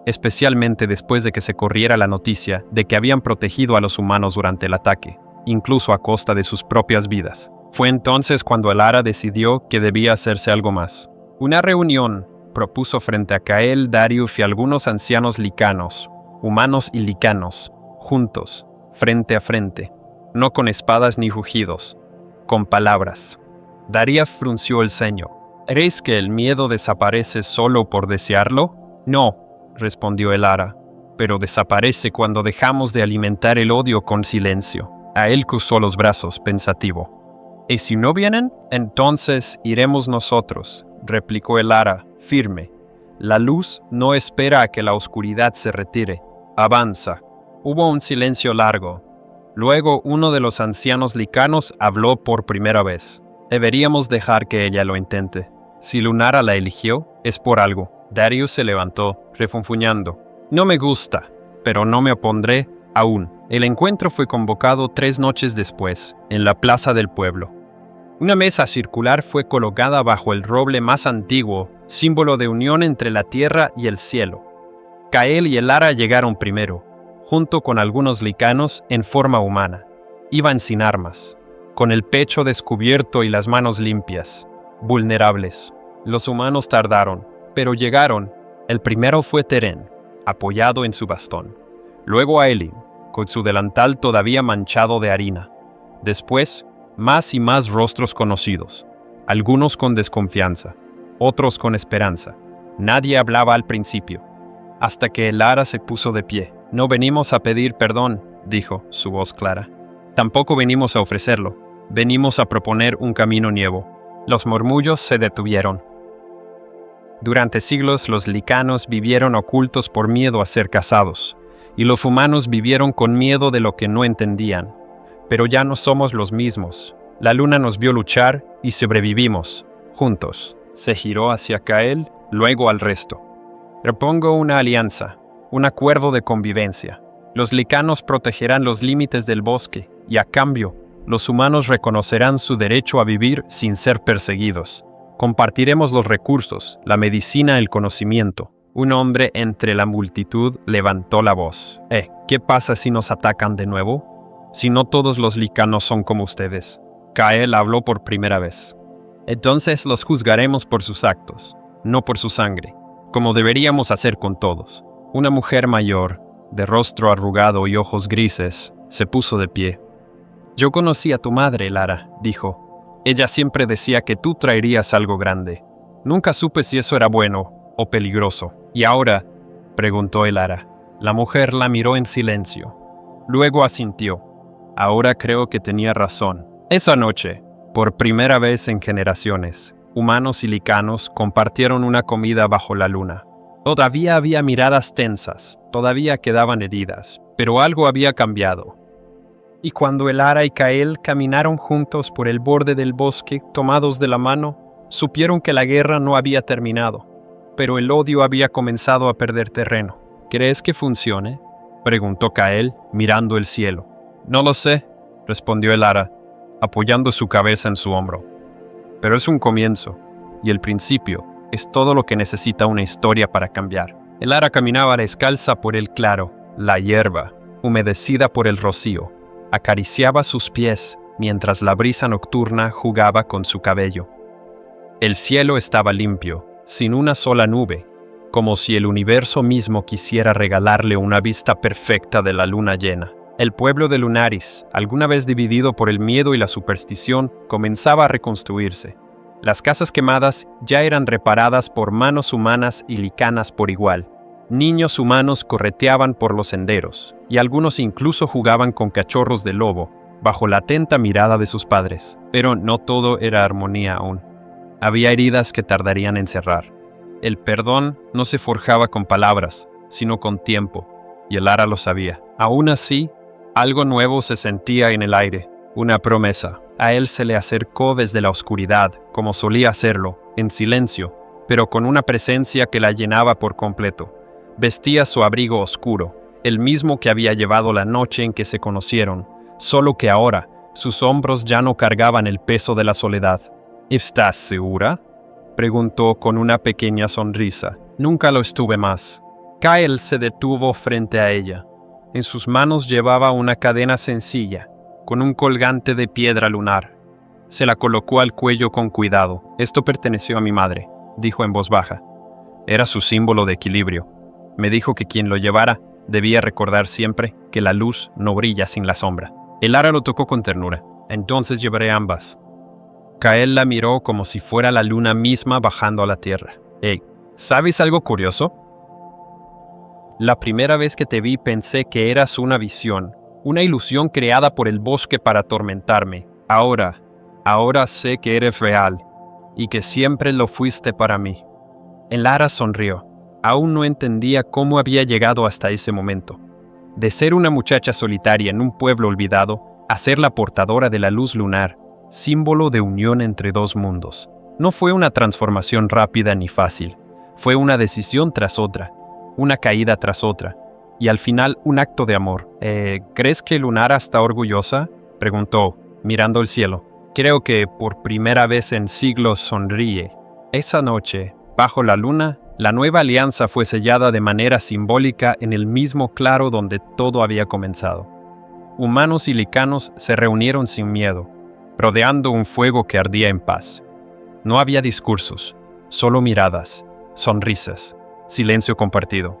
especialmente después de que se corriera la noticia de que habían protegido a los humanos durante el ataque, incluso a costa de sus propias vidas. Fue entonces cuando Elara decidió que debía hacerse algo más. Una reunión, propuso frente a Kael, Darius y algunos ancianos licanos, humanos y licanos, juntos, frente a frente, no con espadas ni rugidos, con palabras. Darius frunció el ceño. ¿Crees que el miedo desaparece solo por desearlo? No, respondió Elara, pero desaparece cuando dejamos de alimentar el odio con silencio. A él cruzó los brazos, pensativo. ¿Y si no vienen? Entonces iremos nosotros, replicó Elara, firme. La luz no espera a que la oscuridad se retire. Avanza. Hubo un silencio largo. Luego uno de los ancianos licanos habló por primera vez. Deberíamos dejar que ella lo intente. Si Lunara la eligió, es por algo. Darius se levantó, refunfuñando. No me gusta, pero no me opondré aún. El encuentro fue convocado 3 noches después, en la plaza del pueblo. Una mesa circular fue colocada bajo el roble más antiguo, símbolo de unión entre la tierra y el cielo. Kael y Elara llegaron primero, junto con algunos licanos en forma humana. Iban sin armas, con el pecho descubierto y las manos limpias, vulnerables. Los humanos tardaron, pero llegaron. El primero fue Teren, apoyado en su bastón. Luego Aelin, con su delantal todavía manchado de harina. Después, más y más rostros conocidos, algunos con desconfianza, otros con esperanza. Nadie hablaba al principio, hasta que Elara se puso de pie. «No venimos a pedir perdón», dijo, su voz clara. «Tampoco venimos a ofrecerlo. Venimos a proponer un camino nuevo». Los murmullos se detuvieron. Durante siglos los licanos vivieron ocultos por miedo a ser cazados, y los humanos vivieron con miedo de lo que no entendían. Pero ya no somos los mismos. La luna nos vio luchar y sobrevivimos, juntos. Se giró hacia Kael, luego al resto. Propongo una alianza, un acuerdo de convivencia. Los licanos protegerán los límites del bosque, y a cambio, los humanos reconocerán su derecho a vivir sin ser perseguidos. Compartiremos los recursos, la medicina, el conocimiento. Un hombre entre la multitud levantó la voz. ¿Qué pasa si nos atacan de nuevo? Si no todos los licanos son como ustedes. Kael habló por primera vez. Entonces los juzgaremos por sus actos, no por su sangre, como deberíamos hacer con todos. Una mujer mayor, de rostro arrugado y ojos grises, se puso de pie. «Yo conocí a tu madre, Elara», dijo. «Ella siempre decía que tú traerías algo grande. Nunca supe si eso era bueno o peligroso». «¿Y ahora?», preguntó Elara. La mujer la miró en silencio. Luego asintió. «Ahora creo que tenía razón». Esa noche, por primera vez en generaciones, humanos y licanos compartieron una comida bajo la luna. Todavía había miradas tensas, todavía quedaban heridas, pero algo había cambiado. Y cuando Elara y Kael caminaron juntos por el borde del bosque, tomados de la mano, supieron que la guerra no había terminado, pero el odio había comenzado a perder terreno. «¿Crees que funcione?», preguntó Kael, mirando el cielo. «No lo sé», respondió Elara, apoyando su cabeza en su hombro. «Pero es un comienzo, y el principio es todo lo que necesita una historia para cambiar». Elara caminaba descalza por el claro, la hierba, humedecida por el rocío, acariciaba sus pies mientras la brisa nocturna jugaba con su cabello. El cielo estaba limpio, sin una sola nube, como si el universo mismo quisiera regalarle una vista perfecta de la luna llena. El pueblo de Lunaris, alguna vez dividido por el miedo y la superstición, comenzaba a reconstruirse. Las casas quemadas ya eran reparadas por manos humanas y licanas por igual. Niños humanos correteaban por los senderos, y algunos incluso jugaban con cachorros de lobo, bajo la atenta mirada de sus padres. Pero no todo era armonía aún. Había heridas que tardarían en cerrar. El perdón no se forjaba con palabras, sino con tiempo, y el Ara lo sabía. Aún así, algo nuevo se sentía en el aire, una promesa. A él se le acercó desde la oscuridad, como solía hacerlo, en silencio, pero con una presencia que la llenaba por completo. Vestía su abrigo oscuro, el mismo que había llevado la noche en que se conocieron, solo que ahora sus hombros ya no cargaban el peso de la soledad. ¿Estás segura?, preguntó con una pequeña sonrisa. Nunca lo estuve más. Kyle se detuvo frente a ella. En sus manos llevaba una cadena sencilla, con un colgante de piedra lunar. Se la colocó al cuello con cuidado. Esto perteneció a mi madre, dijo en voz baja. Era su símbolo de equilibrio. Me dijo que quien lo llevara debía recordar siempre que la luz no brilla sin la sombra. El Ara lo tocó con ternura. Entonces llevaré ambas. Kael la miró como si fuera la luna misma bajando a la tierra. Hey, ¿sabes algo curioso? La primera vez que te vi pensé que eras una visión, una ilusión creada por el bosque para atormentarme. Ahora sé que eres real y que siempre lo fuiste para mí. El Ara sonrió. Aún no entendía cómo había llegado hasta ese momento. De ser una muchacha solitaria en un pueblo olvidado, a ser la portadora de la luz lunar, símbolo de unión entre dos mundos. No fue una transformación rápida ni fácil. Fue una decisión tras otra, una caída tras otra, y al final un acto de amor. ¿Crees que Lunara está orgullosa?, preguntó, mirando el cielo. Creo que por primera vez en siglos sonríe. Esa noche, bajo la luna, la nueva alianza fue sellada de manera simbólica en el mismo claro donde todo había comenzado. Humanos y licanos se reunieron sin miedo, rodeando un fuego que ardía en paz. No había discursos, solo miradas, sonrisas, silencio compartido.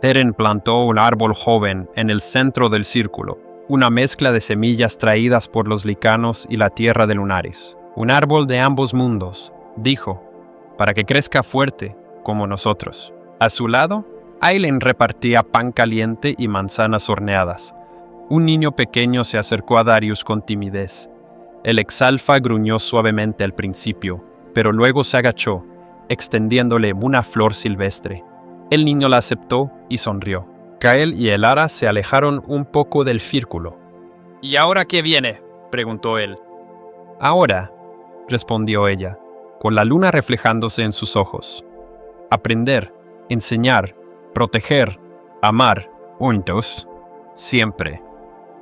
Teren plantó un árbol joven en el centro del círculo, una mezcla de semillas traídas por los licanos y la tierra de Lunaris. Un árbol de ambos mundos, dijo, para que crezca fuerte como nosotros. A su lado, Aileen repartía pan caliente y manzanas horneadas. Un niño pequeño se acercó a Darius con timidez. El exalfa gruñó suavemente al principio, pero luego se agachó, extendiéndole una flor silvestre. El niño la aceptó y sonrió. Kael y el Ara se alejaron un poco del círculo. ¿Y ahora qué viene?, preguntó él. Ahora, respondió ella, con la luna reflejándose en sus ojos. Aprender, enseñar, proteger, amar, juntos, siempre.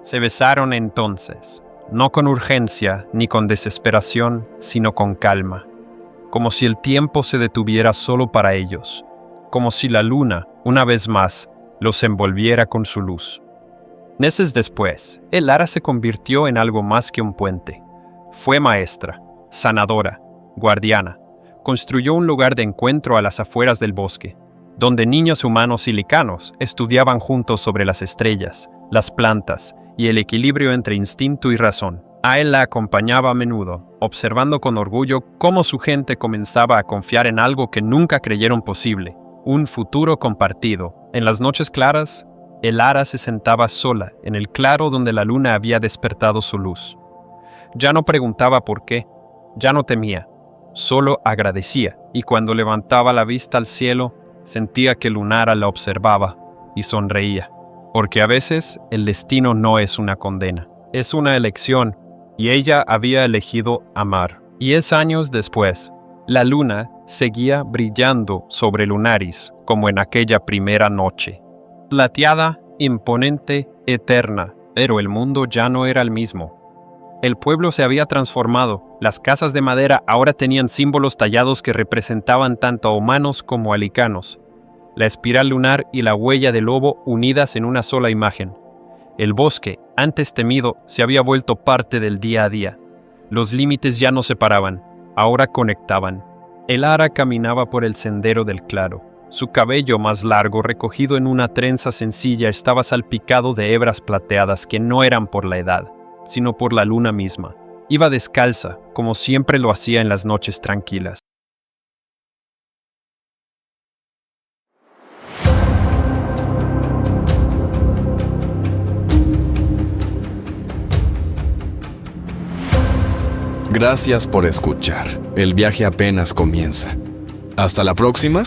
Se besaron entonces, no con urgencia ni con desesperación, sino con calma, como si el tiempo se detuviera solo para ellos, como si la luna, una vez más, los envolviera con su luz. Meses después, el Ara se convirtió en algo más que un puente. Fue maestra, sanadora, guardiana. Construyó un lugar de encuentro a las afueras del bosque, donde niños humanos y licanos estudiaban juntos sobre las estrellas, las plantas y el equilibrio entre instinto y razón. A él la acompañaba a menudo, observando con orgullo cómo su gente comenzaba a confiar en algo que nunca creyeron posible, un futuro compartido. En las noches claras, el Ara se sentaba sola en el claro donde la luna había despertado su luz. Ya no preguntaba por qué, ya no temía, solo agradecía, y cuando levantaba la vista al cielo, sentía que Lunara la observaba y sonreía, porque a veces el destino no es una condena, es una elección, y ella había elegido amar. 10 años después, la luna seguía brillando sobre Lunaris como en aquella primera noche. Plateada, imponente, eterna, pero el mundo ya no era el mismo. El pueblo se había transformado. Las casas de madera ahora tenían símbolos tallados que representaban tanto a humanos como a licanos. La espiral lunar y la huella del lobo unidas en una sola imagen. El bosque, antes temido, se había vuelto parte del día a día. Los límites ya no separaban, ahora conectaban. El Ara caminaba por el sendero del claro. Su cabello más largo, recogido en una trenza sencilla, estaba salpicado de hebras plateadas que no eran por la edad, sino por la luna misma. Iba descalza, como siempre lo hacía en las noches tranquilas. Gracias por escuchar. El viaje apenas comienza. Hasta la próxima.